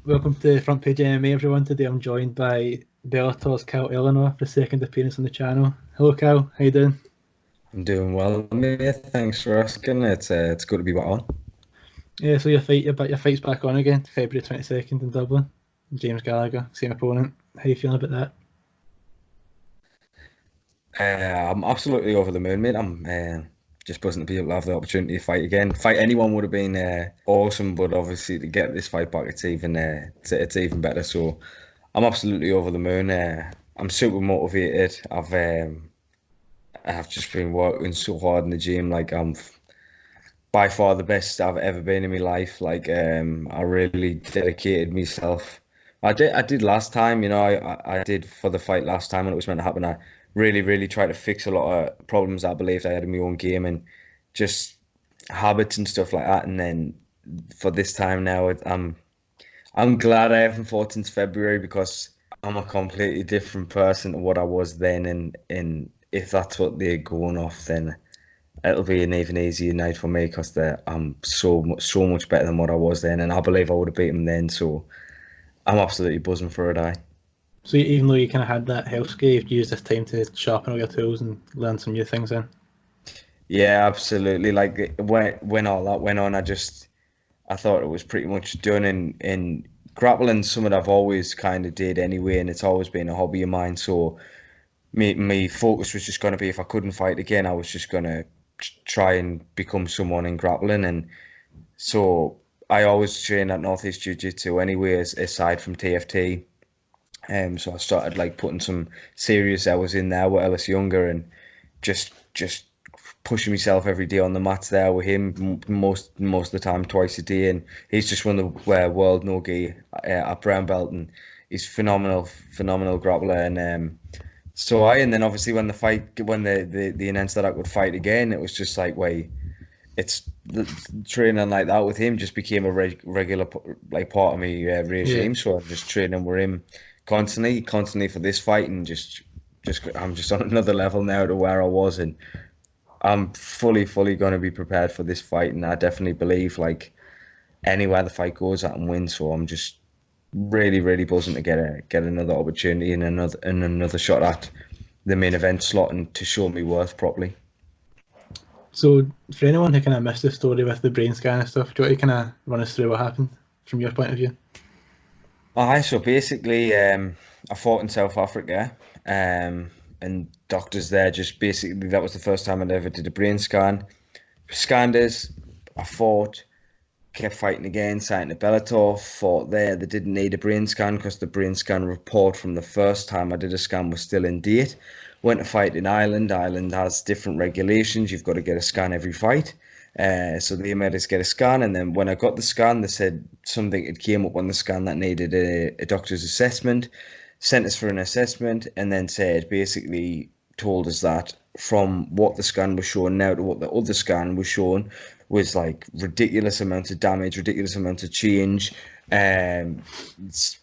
Welcome to Front Page MMA, everyone. Today I'm joined by Bellator's Ellenor for the second appearance on the channel. Hello, Cal. How you doing? I'm doing well, mate. Thanks for asking. It's good to be back on. Yeah, so your fight's back on again, February 22nd in Dublin. James Gallagher, same opponent. How you feeling about that? I'm absolutely over the moon, mate. I'm just buzzing to be able to have the opportunity to fight again. Fight anyone would have been awesome, but obviously to get this fight back, it's even better. So I'm absolutely over the moon. I'm super motivated. I've just been working so hard in the gym. Like by far the best I've ever been in my life. I really dedicated myself. I did last time, I did for the fight last time when it was meant to happen. I really tried to fix a lot of problems I believed I had in my own game and just habits and stuff like that. And then for this time now, I'm glad I haven't fought since February because I'm a completely different person to what I was then. And if that's what they're going off, then it'll be an even easier night for me because I'm so much better than what I was then, and I believe I would have beat him then. So I'm absolutely buzzing for it. I So even though you kind of had that health scare, you've used this time to sharpen all your tools and learn some new things in. Yeah, absolutely. Like when all that went on, I thought it was pretty much done. In grappling, something I've always kind of did anyway, and it's always been a hobby of mine. So me focus was just going to be if I couldn't fight again, I was just going to try and become someone in grappling. And so I always train at Northeast Jiu Jitsu anyway, aside from TFT. So I started like putting some serious hours in there while I was younger, and just pushing myself every day on the mats there with him most of the time, twice a day. And he's just won the world nogi at brown belt, and he's phenomenal grappler. And then obviously when they announced that I could fight again, it was just like, wait, it's training like that with him just became a regular like part of me Yeah. regime. So I'm just training with him constantly for this fight, and just I'm just on another level now to where I was, and I'm fully going to be prepared for this fight. And I definitely believe like anywhere the fight goes, I can win. So I'm just really buzzing to get another opportunity and another shot at the main event slot and to show me worth properly. So for anyone who kind of missed the story with the brain scan and stuff, do you want to kind of run us through what happened from your point of view? Aye, so basically, I fought in South Africa, and doctors there just basically that was the first time I'd ever did a brain scan. Scanned us, I fought, kept fighting again, signed to Bellator, fought there. They didn't need a brain scan because the brain scan report from the first time I did a scan was still in date. Went to fight in Ireland. Ireland has different regulations. You've got to get a scan every fight. So they made us get a scan, and then when I got the scan, they said something had came up on the scan that needed a doctor's assessment. Sent us for an assessment, and then said basically told us that from what the scan was showing now to what the other scan was showing was like ridiculous amounts of damage, ridiculous amounts of change. Um,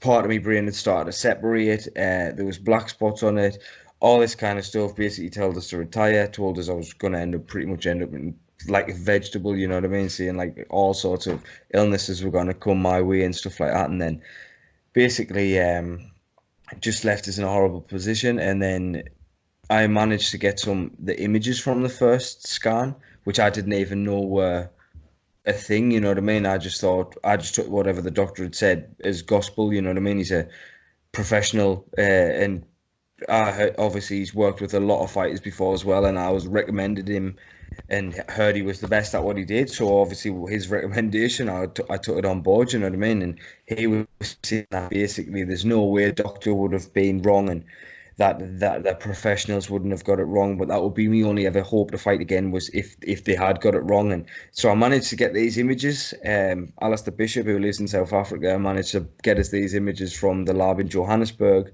Part of my brain had started to separate. There was black spots on it. All this kind of stuff. Basically, told us to retire. Told us I was going to end up in like a vegetable. You know what I mean? Seeing like all sorts of illnesses were going to come my way and stuff like that. And then basically, just left us in a horrible position. And then I managed to get the images from the first scan, which I didn't even know were a thing. You know what I mean? I just took whatever the doctor had said as gospel. You know what I mean? He's a professional, and obviously he's worked with a lot of fighters before as well. And I was recommended him and heard he was the best at what he did. So obviously his recommendation, I took it on board. You know what I mean? And he was saying that basically there's no way a doctor would have been wrong, and that the professionals wouldn't have got it wrong. But that would be me only ever hope to fight again was if they had got it wrong. And so I managed to get these images. Alistair Bishop, who lives in South Africa, managed to get us these images from the lab in Johannesburg.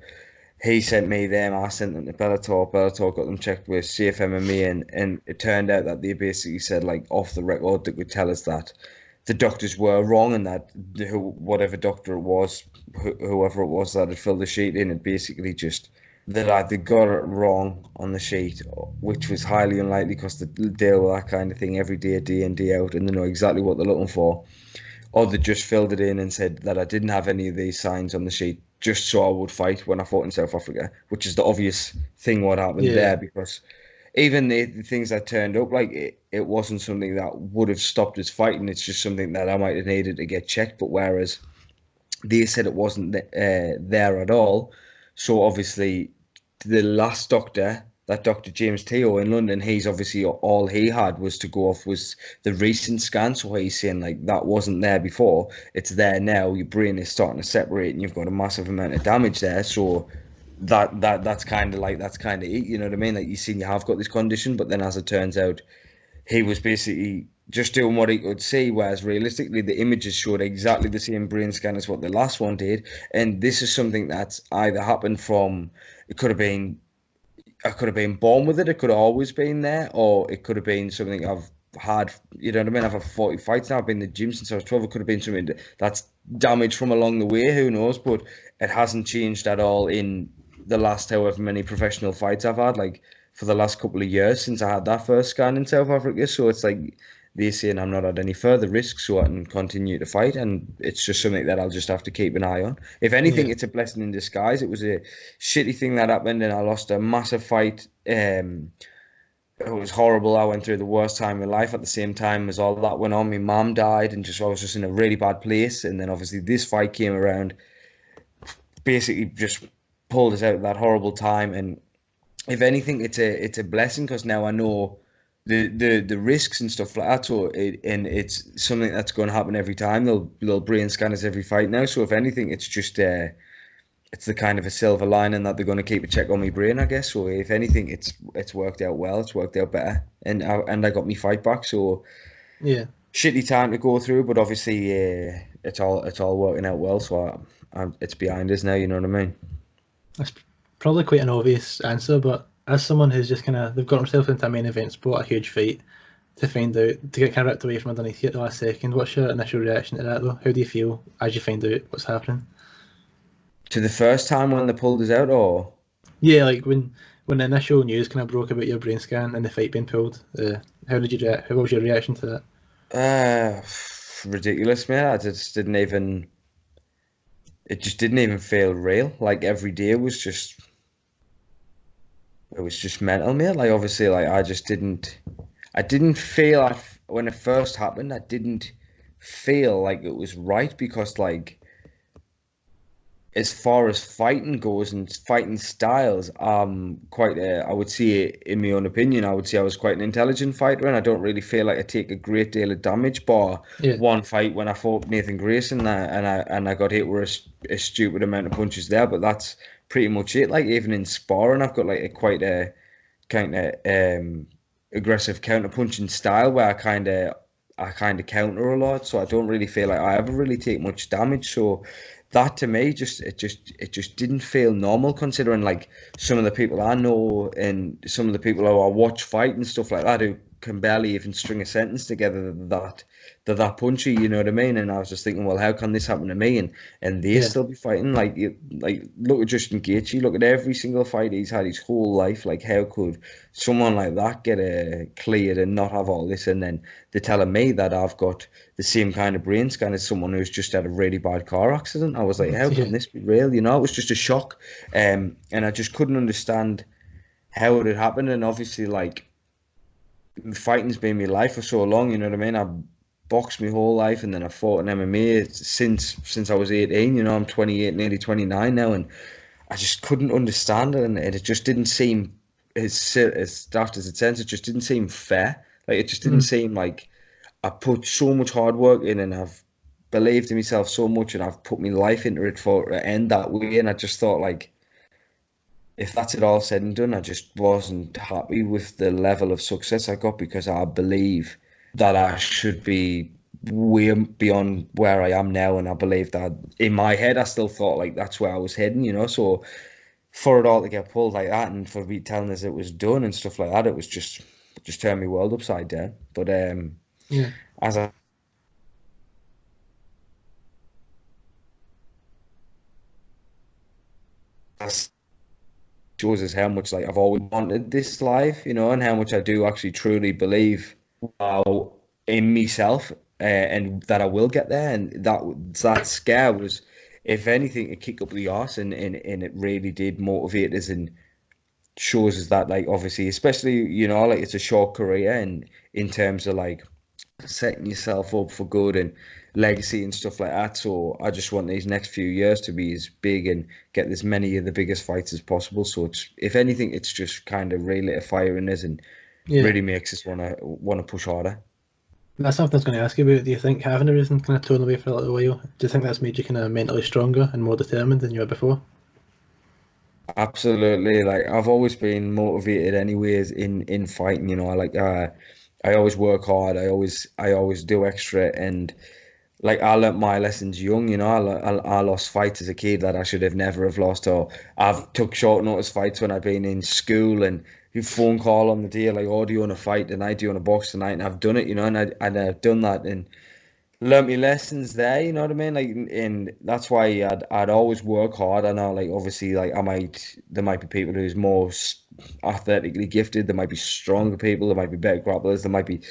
He sent me them. I sent them to Bellator. Bellator got them checked with Safe MMA, and it turned out that they basically said, like off the record, that could tell us that the doctors were wrong, and that whatever doctor it was, whoever it was that had filled the sheet in, and basically just that they got it wrong on the sheet, which was highly unlikely because they deal with that kind of thing every day in day out, and they know exactly what they're looking for. or they just filled it in and said that I didn't have any of these signs on the sheet just so I would fight when I fought in South Africa, which is the obvious thing what happened Yeah, there, because even the things that turned up, like it wasn't something that would have stopped us fighting. It's just something that I might have needed to get checked. But whereas they said it wasn't there at all, so obviously the last doctor, that Dr. James Teo in London, he's obviously all he had was to go off was the recent scan. So he's saying like that wasn't there before, it's there now. Your brain is starting to separate, and you've got a massive amount of damage there. So that's kind of like that's kind of it. You know what I mean? Like you seen you have got this condition, but then as it turns out, he was basically just doing what he could see, whereas realistically the images showed exactly the same brain scan as what the last one did. And this is something that's either happened from, it could have been, I could have been born with it, it could have always been there, or it could have been something I've had, you know what I mean? I've had 40 fights now, I've been in the gym since I was 12, it could have been something that's damaged from along the way, who knows? But it hasn't changed at all in the last however many professional fights I've had, like for the last couple of years since I had that first scan in South Africa. So it's like they're saying I'm not at any further risk, so I can continue to fight, and it's just something that I'll just have to keep an eye on. If anything, yeah, it's a blessing in disguise. It was a shitty thing that happened, and I lost a massive fight. It was horrible. I went through the worst time in life at the same time as all that went on. My mum died, and just I was just in a really bad place. And then obviously this fight came around, basically just pulled us out of that horrible time. And if anything, it's a blessing because now I know the risks and stuff like that. So it's something that's going to happen every time. They'll brain scan us every fight now. So if anything, it's just it's the kind of a silver lining that they're going to keep a check on my brain, I guess. So if anything, it's worked out well. It's worked out better, and I got my fight back. So yeah. shitty time to go through, but obviously it's all working out well. So it's behind us now. You know what I mean? That's probably quite an obvious answer, but as someone who's just they've got themselves into a main event sport, a huge fight, to find out, to get kind of ripped away from underneath you at the last second, what's your initial reaction to that though? How do you feel as you find out what's happening? To the first time when they pulled us out, or Yeah, like when the initial news kind of broke about your brain scan and the fight being pulled, how did you react? How was your reaction to that? uh, ridiculous, man. I just didn't even. It just didn't even feel real. Like every day was just. It was just mental, mate. Like obviously, like I just didn't. I didn't feel when it first happened. I didn't feel like it was right because like as far as fighting goes and fighting styles, quite I would say, in my own opinion, I would say I was quite an intelligent fighter, and I don't really feel like I take a great deal of damage. Bar Yeah, one fight when I fought Nathan Grayson, and I got hit with a stupid amount of punches there, but that's pretty much it. Like even in sparring, I've got like a quite a kind of aggressive counter punching style where I kind of counter a lot, so I don't really feel like I ever really take much damage. So that to me it just didn't feel normal considering like some of the people I know and some of the people who I watch fight and stuff like that who can barely even string a sentence together that punchy, you know what I mean? And I was just thinking, well, how can this happen to me? And they yeah, still be fighting like look at Justin Gaethje, look at every single fight he's had his whole life. Like how could someone like that get cleared and not have all this? And then they're telling me that I've got the same kind of brain scan as someone who's just had a really bad car accident. I was like, how yeah, can this be real? You know, it was just a shock. And I just couldn't understand how it had happened. And obviously, like, fighting's been my life for so long, you know what I mean? I boxed my whole life and then I fought in MMA since I was 18, you know, I'm 28, nearly 29 now, and I just couldn't understand it, and it just didn't seem as daft as it sounds, it just didn't seem fair. Like, it just didn't mm, seem like I put so much hard work in and I've believed in myself so much and I've put my life into it for it to end that way. And I just thought, like, if that's it all said and done, I just wasn't happy with the level of success I got because I believe that I should be way beyond where I am now. And I believe that in my head, I still thought like that's where I was heading, you know. So for it all to get pulled like that and for me telling us it was done and stuff like that, it was just turned my world upside down. But yeah. as I shows us how much like I've always wanted this life, you know, and how much I do actually truly believe in myself and that I will get there. And that scare was, if anything, a kick up the arse, and it really did motivate us and shows us that, like, obviously, especially, like, it's a short career, and in terms of like setting yourself up for good and legacy and stuff like that. So I just want these next few years to be as big and get as many of the biggest fights as possible. So it's, if anything, it's just kind of really lit a fire in us and Yeah, really makes us want to push harder. that's something I was going to ask you about. Do you think having everything kind of torn away for a little while, do you think that's made you kind of mentally stronger and more determined than you were before? Absolutely. Like, I've always been motivated anyways in fighting, I always work hard. I always do extra, and like, I learnt my lessons young. I lost fights as a kid that I should have never have lost, or I've took short notice fights when I've been in school, and you phone call on the day like, oh, do you want to fight tonight? Do you want to box tonight? And I've done it, and I've done that, and learnt me lessons there. You know what I mean? Like, and that's why I'd always work hard. I know, like, obviously, like, there might be people who's more athletically gifted. There might be stronger people. There might be better grapplers. There might be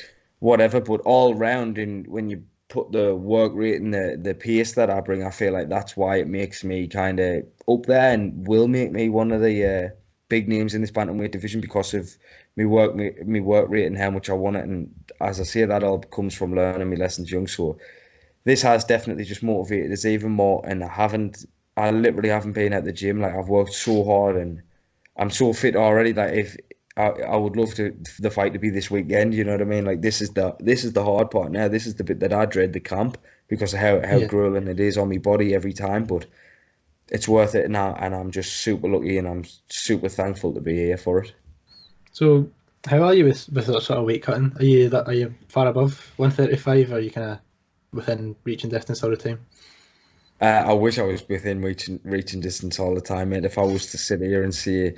whatever. But all round, and when you put the work rate and the pace that I bring, I feel like that's why it makes me kind of up there and will make me one of the big names in this bantamweight division, because of me work rate and how much I want it. And as I say, that all comes from learning my lessons young. So this has definitely just motivated us even more. And I literally haven't been at the gym. Like, I've worked so hard, and I'm so fit already that if I would love the fight to be this weekend. You know what I mean? Like, this is the hard part now. This is the bit that I dread, the camp, because of how Yeah. grueling it is on my body every time. But it's worth it now, and I'm just super lucky, and I'm super thankful to be here for it. So, how are you with that sort of weight cutting? Are you far above 135, or are you kind of within reaching distance all the time? I wish I was within reaching distance all the time, mate. If I was to sit here and say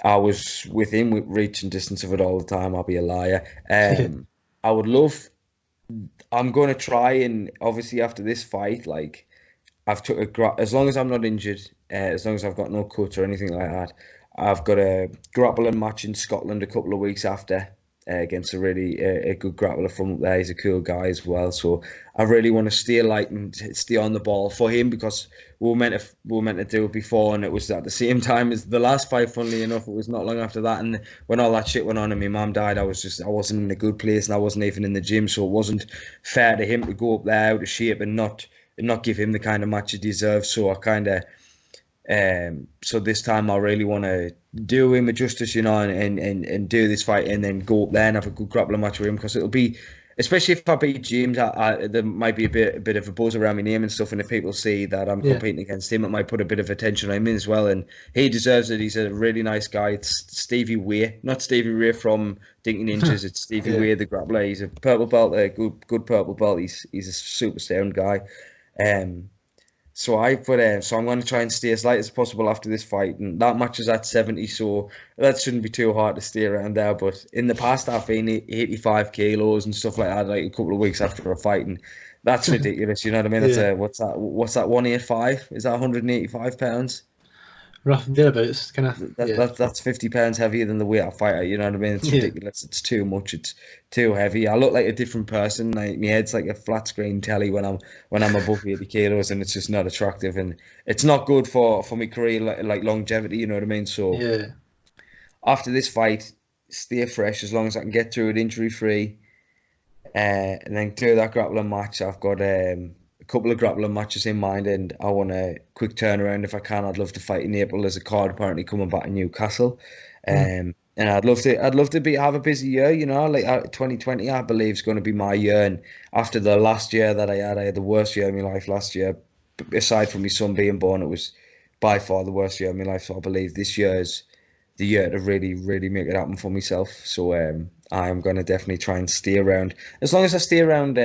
I was within reaching distance of it all the time, I'll be a liar. I would love. I'm going to try, and obviously after this fight, like, I've took as long as I'm not injured, as long as I've got no cuts or anything like that, I've got a grappling match in Scotland a couple of weeks after, against a good grappler from up there. He's a cool guy as well, so I really want to stay light and stay on the ball for him, because we were meant to do it before, and it was at the same time as the last fight. Funnily enough, it was not long after that, and when all that shit went on and my mum died, I wasn't in a good place, and I wasn't even in the gym, so it wasn't fair to him to go up there out of shape and not give him the kind of match he deserves. So I kind of so this time I really want to do him a justice, and do this fight, and then go up there and have a good grappling match with him, because it'll be, especially if I beat James, there might be a bit of a buzz around my name and stuff, and if people see that I'm Yeah. competing against him, it might put a bit of attention on him as well, and he deserves it. He's a really nice guy. It's Stevie Way, not Stevie Ray from Dinky Ninjas. It's Stevie Yeah. Way, the grappler. He's a purple belt, a good purple belt. He's a super sound guy. Um, so I'm going to try and stay as light as possible after this fight, and that match is at 70, so that shouldn't be too hard to stay around there. But in the past, I've been 85 kilos and stuff like that, like a couple of weeks after a fight, and that's ridiculous. You know what I mean? That's Yeah. what's that? What's that? 185? Is that 185 pounds? Rough thereabouts, kind of. Yeah. That's 50 pounds heavier than the weight I fight at. You know what I mean? It's Yeah. ridiculous. It's too much. It's too heavy. I look like a different person. Like, my head's like a flat screen telly when I'm above 80 kilos, and it's just not attractive, and it's not good for my career, like longevity. You know what I mean? So Yeah. after this fight, stay fresh as long as I can get through it injury free, and then do that grappling match. I've got a couple of grappling matches in mind, and I want a quick turnaround if I can. I'd love to fight in April. There's a card apparently coming back in Newcastle, Mm. and I'd love to have a busy year. Like, 2020, I believe, is going to be my year. And after the last year that I had the worst year of my life last year. Aside from my son being born, it was by far the worst year of my life. So I believe this year is the year to really, really make it happen for myself. So I'm going to definitely try and stay around. As long as I stay around,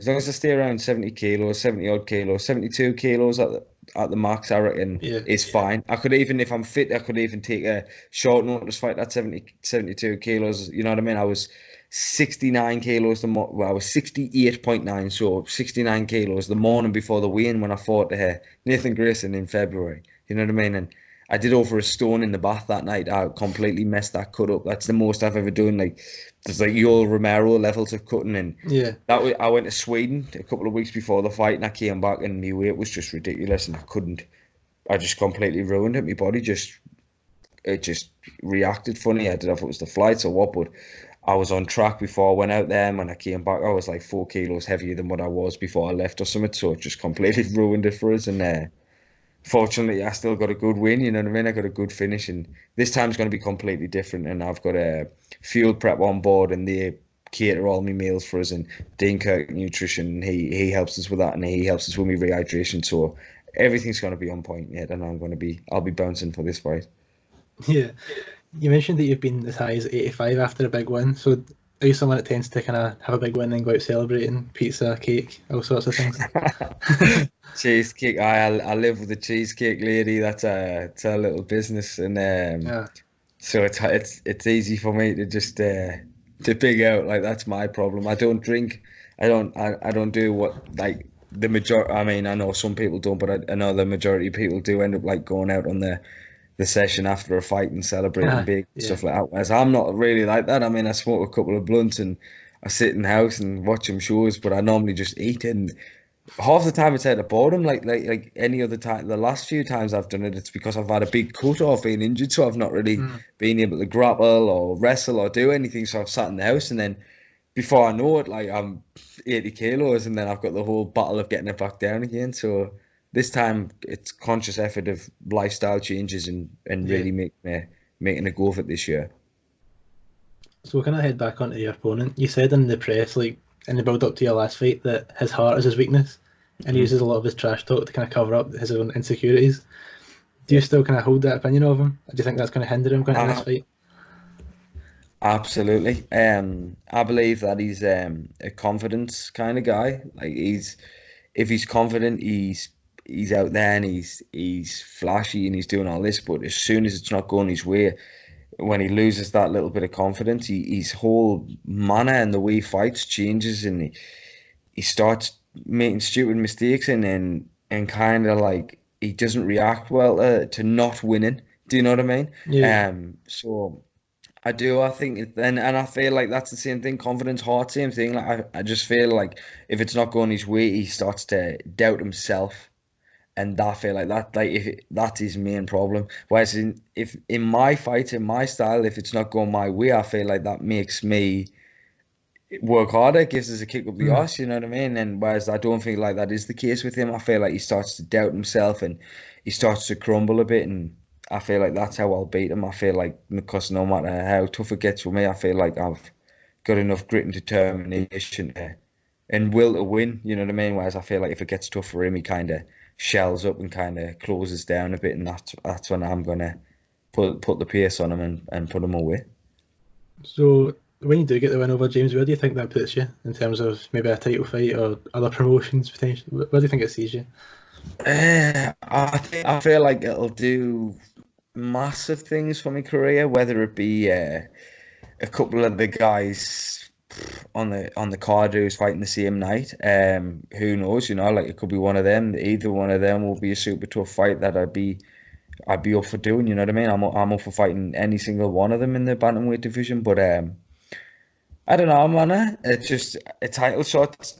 as long as I stay around 70 kilos, 70 odd kilos, 72 kilos at the max, I reckon Yeah. is fine. I could even, if I'm fit, I could even take a short notice fight at 72 kilos. You know what I mean? I was 69 kilos well, I was 68.9, so 69 kilos the morning before the weigh-in when I fought Nathan Grayson in February. You know what I mean? And I did over a stone in the bath that night. I completely messed that cut up. That's the most I've ever done. Like there's like Yoel Romero levels of cutting, and Yeah. I went to Sweden a couple of weeks before the fight, and I came back, and my weight was just ridiculous, and I couldn't. I just completely ruined it. My body just reacted funny. I don't know if it was the flights or what, but I was on track before I went out there. And when I came back, I was like 4 kilos heavier than what I was before I left or something. So it just completely ruined it for us. And fortunately, I still got a good win. You know what I mean? I got a good finish, and this time's going to be completely different. And I've got a field prep on board, and they cater all my meals for us. And Dean Kirk Nutrition, he helps us with that, and he helps us with my rehydration. So everything's going to be on point. Yeah, and I'll be bouncing for this fight. Yeah. You mentioned that you've been as high as 85 after a big win. So are you someone that tends to kind of have a big win and go out celebrating, pizza, cake, all sorts of things? Cheesecake. I live with a cheesecake lady. It's a little business, and Yeah. so it's easy for me to just to pig out. Like that's my problem. I don't drink. I don't do what like the majority. I mean, I know some people don't, but I know the majority of people do end up like going out on the session after a fight and celebrating big Yeah. stuff like that. Whereas I'm not really like that. I mean, I smoke a couple of blunts and I sit in the house and watch some shows, but I normally just eat, and half the time it's out of boredom. Like any other time, the last few times I've done it, it's because I've had a big cut or been injured, so I've not really Mm. been able to grapple or wrestle or do anything. So I've sat in the house, and then before I know it, like I'm 80 kilos, and then I've got the whole battle of getting it back down again. So this time it's conscious effort of lifestyle changes and Yeah. really making a go of it this year. So we'll kind of head back onto your opponent. You said in the press, like in the build up to your last fight, that his heart is his weakness, and he Mhm. uses a lot of his trash talk to kind of cover up his own insecurities. Do you Yeah. still kind of hold that opinion of him? Do you think that's going to hinder him going into this Uh, fight? Absolutely. I believe that he's a confidence kind of guy. Like if he's confident, he's out there and he's flashy and he's doing all this. But as soon as it's not going his way, when he loses that little bit of confidence, his whole manner and the way he fights changes, and he starts making stupid mistakes, and kind of like he doesn't react well to not winning. Do you know what I mean? Yeah. So. I do. I think, and I feel like that's the same thing. Confidence, heart, same thing. Like I just feel like if it's not going his way, he starts to doubt himself, and I feel like that's his main problem. Whereas if in my fight, in my style, if it's not going my way, I feel like that makes me work harder, gives us a kick up the Mm. arse. You know what I mean? And whereas I don't feel like that is the case with him, I feel like he starts to doubt himself and he starts to crumble a bit, and I feel like that's how I'll beat him. I feel like because no matter how tough it gets for me, I feel like I've got enough grit and determination and will to win. You know what I mean? Whereas I feel like if it gets tough for him, he kind of shells up and kind of closes down a bit, and that's when I'm gonna put the pace on him and put him away. So when you do get the win over James, where do you think that puts you in terms of maybe a title fight or other promotions potentially? Where do you think it sees you? I feel like it'll do massive things for my career, whether it be a couple of the guys on the card who's fighting the same night. Who knows? You know, like it could be one of them. Either one of them will be a super tough fight that I'd be up for doing. You know what I mean? I'm up for fighting any single one of them in the bantamweight division. But I don't know, man. It's just a title shot.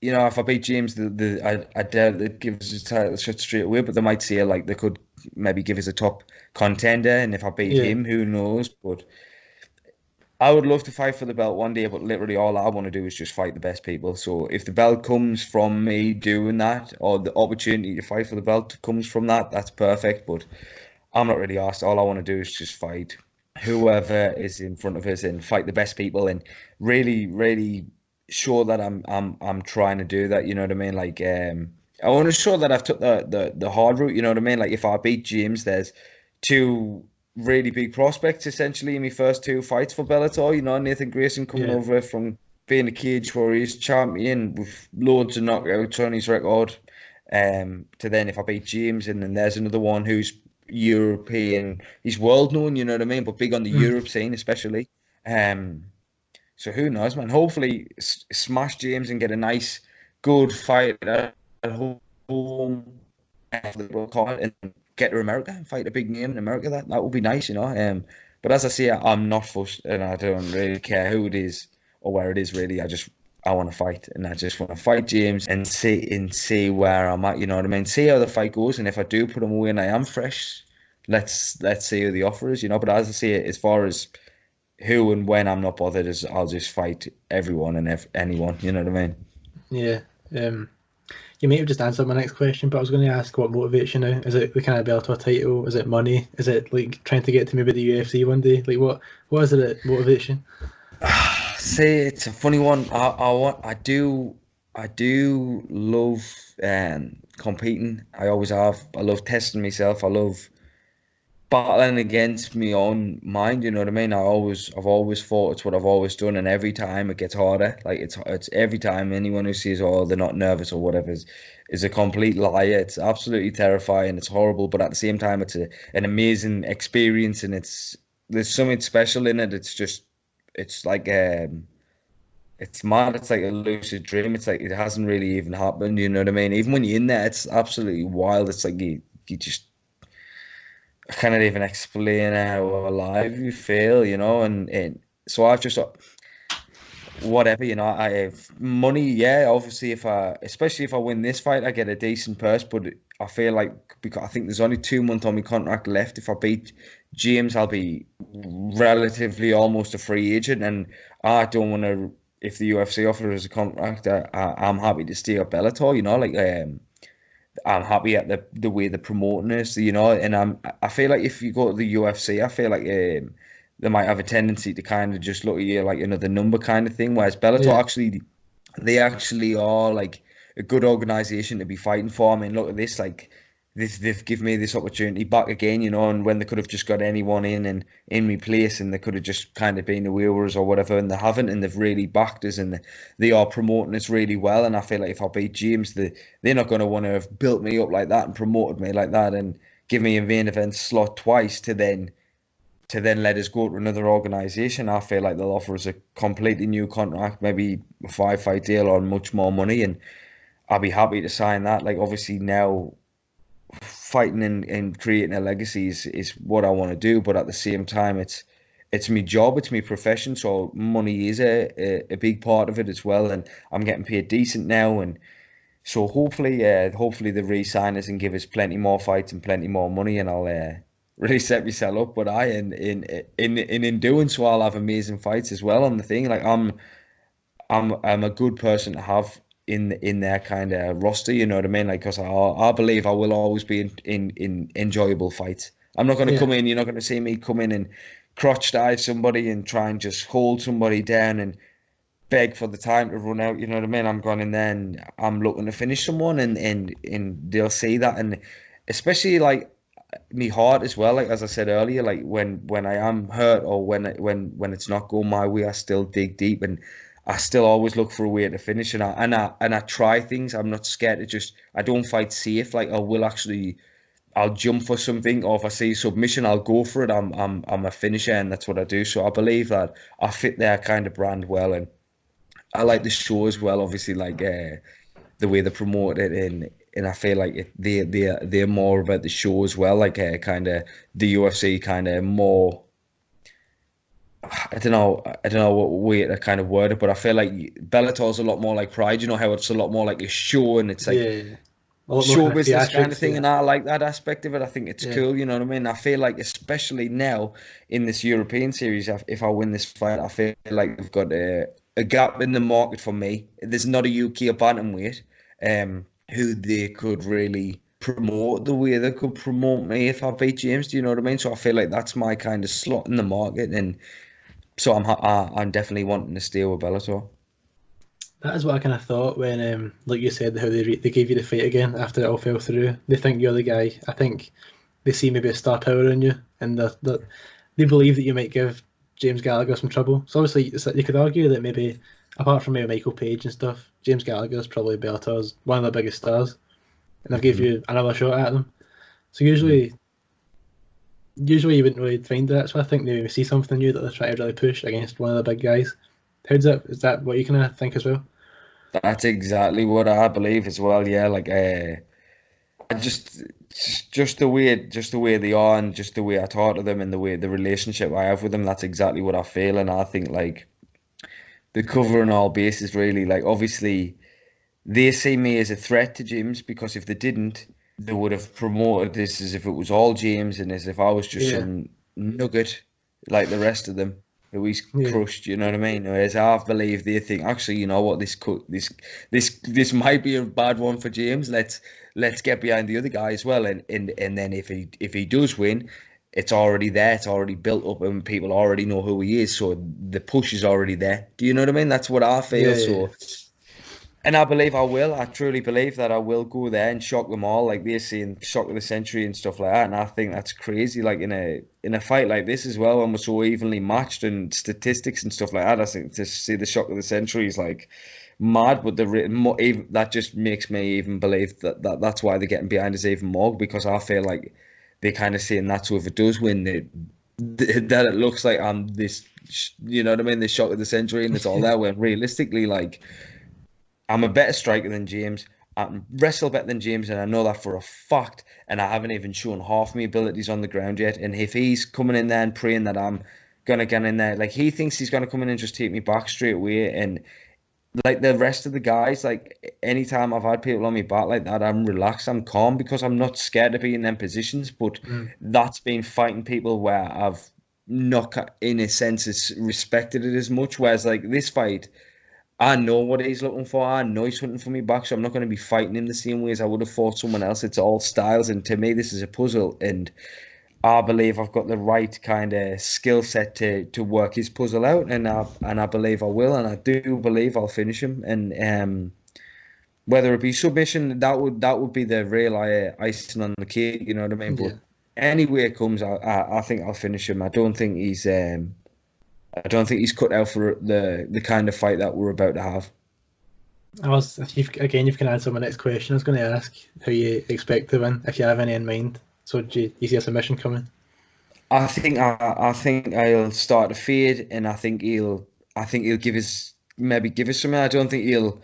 You know, if I beat James, I doubt they'd give us a title shot straight away, but they might say like they could maybe give us a top contender, and if I beat Yeah. him, who knows? But I would love to fight for the belt one day, but literally all I want to do is just fight the best people. So if the belt comes from me doing that, or the opportunity to fight for the belt comes from that, that's perfect. But I'm not really asked. All I want to do is just fight whoever is in front of us and fight the best people, and really, really show that I'm trying to do that. You know what I mean? Like I want to show that I've took the hard route. You know what I mean? Like if I beat James, there's two really big prospects essentially in my first two fights for Bellator. You know, Nathan Grayson coming Yeah. over from being a cage warriors champion with loads of knockouts on his record. To then if I beat James, and then there's another one who's European, he's world known, you know what I mean, but big on the Mm. Europe scene especially. Um, so who knows, man? Hopefully, smash James and get a nice, good fight at home, and get to America and fight a big name in America. That would be nice, you know. But as I say, I'm not fussed, and I don't really care who it is or where it is. Really, I want to fight, and I just want to fight James and see where I'm at. You know what I mean? See how the fight goes, and if I do put him away and I am fresh, let's see who the offer is. You know. But as I say, as far as who and when, I'm not bothered. As I'll just fight everyone and anyone. You know what I mean? Yeah. You may have just answered my next question, but I was going to ask what motivates you now. Is it the kind of Bellator title? Is it money? Is it like trying to get to maybe the UFC one day? Like what is it that motivates you? See, it's a funny one. I do love competing. I always have. I love testing myself. I love battling against my own mind. You know what I mean? I've always thought it's what I've always done, and every time it gets harder. Like it's every time anyone who says, "Oh, they're not nervous" or whatever is a complete liar. It's absolutely terrifying. It's horrible, but at the same time, it's an amazing experience, and there's something special in it. It's like it's mad. It's like a lucid dream. It's like it hasn't really even happened. You know what I mean? Even when you're in there, it's absolutely wild. It's like you just I cannot even explain how alive you feel, you know. And so I've just whatever, you know. I have money, yeah. Obviously, especially if I win this fight, I get a decent purse. But I feel like because I think there's only 2 months on my contract left. If I beat James, I'll be relatively almost a free agent, and I don't want to. If the UFC offers us a contract, I'm happy to stay at Bellator. You know, like I'm happy at the way the promoting is. You know, and I feel like if you go to the UFC, I feel like they might have a tendency to kind of just look at you like another number kind of thing. Whereas Bellator they actually are like a good organization to be fighting for. I mean, look at this, like they've given me this opportunity back again, you know, and when they could have just got anyone in my place and they could have just kind of been the wheelers or whatever, and they haven't, and they've really backed us, and they are promoting us really well. And I feel like if I beat James, they're not going to want to have built me up like that and promoted me like that and give me a main event slot twice to then let us go to another organisation. I feel like they'll offer us a completely new contract, maybe a 5-fight deal or much more money, and I'll be happy to sign that. Like obviously now fighting and creating a legacy is what I want to do, but at the same time it's my job, it's my profession, so money is a big part of it as well, and I'm getting paid decent now, and so hopefully they re-sign us and give us plenty more fights and plenty more money, and I'll really set myself up. But in doing so, I'll have amazing fights as well on the thing. Like I'm a good person to have in their kind of roster, you know what I mean? Like, because I believe I will always be in enjoyable fights. I'm not going to come in. You're not going to see me come in and crotch dive somebody and try and just hold somebody down and beg for the time to run out. You know what I mean? I'm going in there and I'm looking to finish someone, and they'll see that, and especially like me heart as well. Like as I said earlier, like when I am hurt or when it's not going my way, I still dig deep and I still always look for a way to finish, and I try things. I'm not scared to I don't fight safe. Like I'll jump for something, or if I see submission, I'll go for it. I'm a finisher, and that's what I do. So I believe that I fit their kind of brand well, and I like the show as well. Obviously, like the way they promote it, and I feel like they're more about the show as well. Like kind of the UFC kind of more. I don't know what way to kind of word it, but I feel like Bellator's a lot more like Pride. You know how it's a lot more like a show, and it's like A lot more show kind of business kind of theatrics, thing, and I like that aspect of it. I think it's cool. You know what I mean? I feel like especially now in this European series, if I win this fight, I feel like we've got a gap in the market for me. There's not a UK bantamweight who they could really promote the way they could promote me if I beat James. Do you know what I mean? So I feel like that's my kind of slot in the market, and so I'm definitely wanting to stay with Bellator. That is what I kind of thought when, like you said, how they gave you the fight again after it all fell through. They think you're the guy. I think they see maybe a star power in you, and they believe that you might give James Gallagher some trouble. So obviously, you could argue that maybe, apart from maybe Michael Page and stuff, James Gallagher is probably Bellator's one of the biggest stars, and they'll give you another shot at them. So usually you wouldn't really find that. So I think they maybe see something new that they're trying to really push against one of the big guys. Is that what you kind of think as well? That's exactly what I believe as well. Yeah, like just the way they are, and just the way I talk to them, and the relationship I have with them. That's exactly what I feel, and I think like they're covering all bases really. Like obviously they see me as a threat to James, because if they didn't, they would have promoted this as if it was all James and as if I was just Yeah, some nugget like the rest of them who he's yeah, crushed. You know what I mean? Whereas I believe they think, actually, you know what, this might be a bad one for James. Let's get behind the other guy as well, and then if he does win, it's already there, it's already built up, and people already know who he is, so the push is already there. Do you know what I mean? That's what I feel. yeah, yeah, So, and I believe I will. I truly believe that I will go there and shock them all, like they're saying, shock of the century and stuff like that. And I think that's crazy. Like in a fight like this as well, when we're so evenly matched and statistics and stuff like that, I think to see the shock of the century is like mad. But that just makes me even believe that's why they're getting behind us even more, because I feel like they're kind of saying that. So if it does win, that it looks like I'm this, you know what I mean, the shock of the century, and it's all there. When realistically, like, I'm a better striker than James. I can wrestle better than James, and I know that for a fact. And I haven't even shown half my abilities on the ground yet. And if he's coming in there and praying that I'm gonna get in there, like he thinks he's gonna come in and just take me back straight away, and like the rest of the guys, like anytime I've had people on my back like that, I'm relaxed, I'm calm, because I'm not scared to be in them positions. But mm, that's been fighting people where I've not, in a sense, respected it as much. Whereas like this fight, I know what he's looking for. I know he's hunting for me back, so I'm not going to be fighting him the same way as I would have fought someone else. It's all styles, and to me, this is a puzzle, and I believe I've got the right kind of skill set to work his puzzle out, and I believe I will, and I do believe I'll finish him. And whether it be submission, that would be the real icing on the cake. You know what I mean? But yeah. any way it comes, I think I'll finish him. I don't think he's cut out for the kind of fight that we're about to have. You've kind of answered my next question. I was going to ask how you expect to win, if you have any in mind. So do you see a submission coming? I think I'll start to fade, and I think he'll give us something. I don't think he'll.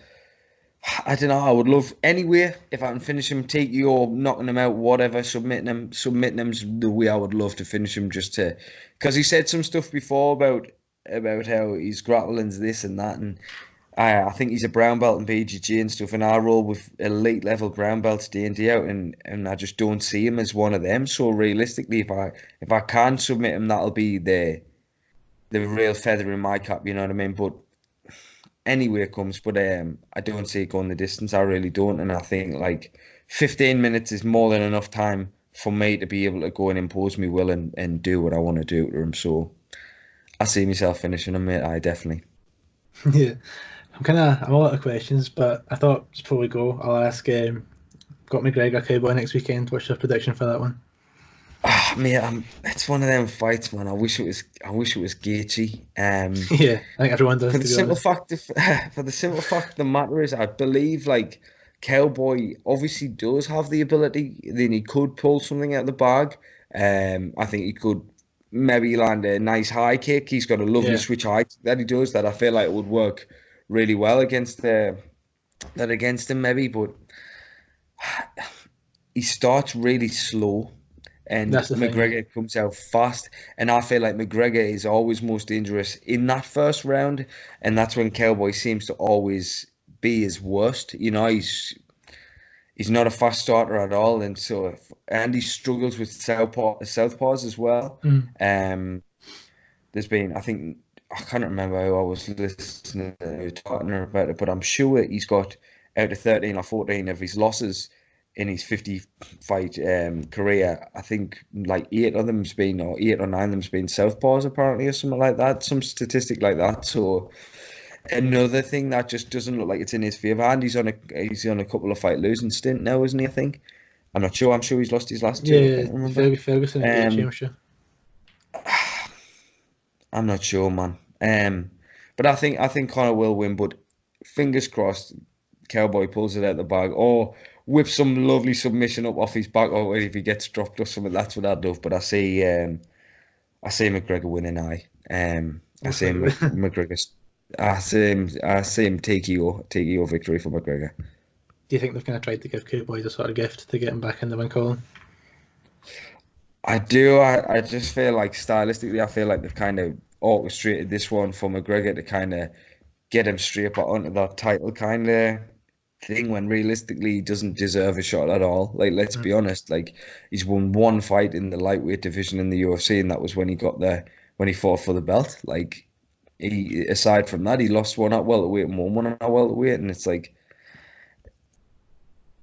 I don't know. I would love anyway if I can finish him, take you or knocking him out, whatever, submitting him's the way I would love to finish him, just to, because he said some stuff before about how he's grappling's this and that, and I think he's a brown belt in BJJ and stuff, and I roll with elite level brown belts day in day out, and I just don't see him as one of them. So realistically, if I can submit him, that'll be the real feather in my cap. You know what I mean? But anyway it comes, but I don't see it going the distance. I really don't, and I think like 15 minutes is more than enough time for me to be able to go and impose my will and do what I want to do to him. So I see myself finishing him, mate. I definitely. Yeah. I'm a lot of questions, but I thought just before we go, I'll ask. Got McGregor Cowboy next weekend. What's your prediction for that one? Mate, it's one of them fights, man. I wish it was Gaethje. Yeah, I think everyone does, For to the be simple honest. fact of, for the simple fact of the matter is, I believe like Cowboy obviously does have the ability. Then he could pull something out of the bag. I think he could maybe land a nice high kick. He's got a lovely Yeah, switch height that he does, that I feel like would work really well against him maybe. But he starts really slow, and that's the thing. Yeah, McGregor comes out fast. And I feel like McGregor is always most dangerous in that first round, and that's when Cowboy seems to always be his worst. You know, he's not a fast starter at all, and and he struggles with southpaws as well. mm. Um, there's been, I think, I can't remember who I was listening to talking about it, but I'm sure he's got out of 13 or 14 of his losses in his 50 fight career. I think like 8 or 9 of them's been southpaws apparently, or something like that, some statistic like that. So another thing that just doesn't look like it's in his favour, and he's on a couple of fight losing stint now, isn't he? I think. I'm not sure. I'm sure he's lost his last two. I Yeah, can't remember. Ferguson and Gaethje, Um, I'm sure. I'm not sure, man. But I think Connor will win. But fingers crossed, Cowboy pulls it out the bag, or whips some lovely submission up off his back, or if he gets dropped or something. That's what I'd love. But I see McGregor winning. I Most see likely. McGregor. I see him take TKO victory for McGregor. Do you think they've kind of tried to give Cowboy a sort of gift to get him back in the win column? I do. I just feel like stylistically, I feel like they've kind of orchestrated this one for McGregor to kind of get him straight back onto that title kind of thing when realistically he doesn't deserve a shot at all. Like, let's be honest, like he's won one fight in the lightweight division in the UFC, and that was when he got there, when he fought for the belt. Like, aside from that, he lost one at welterweight and won one at welterweight, and it's like,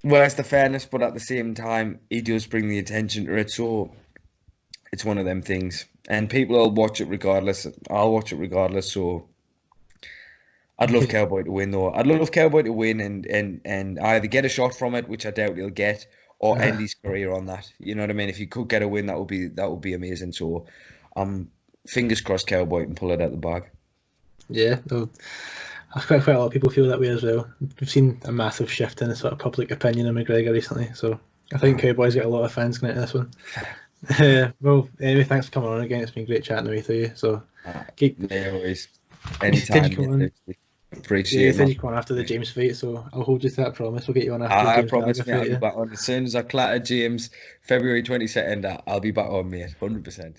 where's the fairness? But at the same time, he does bring the attention to it, so it's one of them things. And people will watch it regardless. I'll watch it regardless. So I'd love Cowboy to win, though. I'd love Cowboy to win and either get a shot from it, which I doubt he'll get, or end his career on that. You know what I mean? If he could get a win, that would be amazing. So, fingers crossed, Cowboy can pull it out the bag. Yeah, no, quite a lot of people feel that way as well. We've seen a massive shift in the sort of public opinion of McGregor recently, so I think Cowboy's got a lot of fans going into this one. Well, anyway, thanks for coming on again. It's been great chatting with you. So, no worries. Anytime. Appreciate it. You said you come on after the James fight, so I'll hold you to that promise. We'll get you on after the James promise, mate. fight, I'll be back on as soon as I clatter James, February 22nd. I'll be back on, mate. 100%.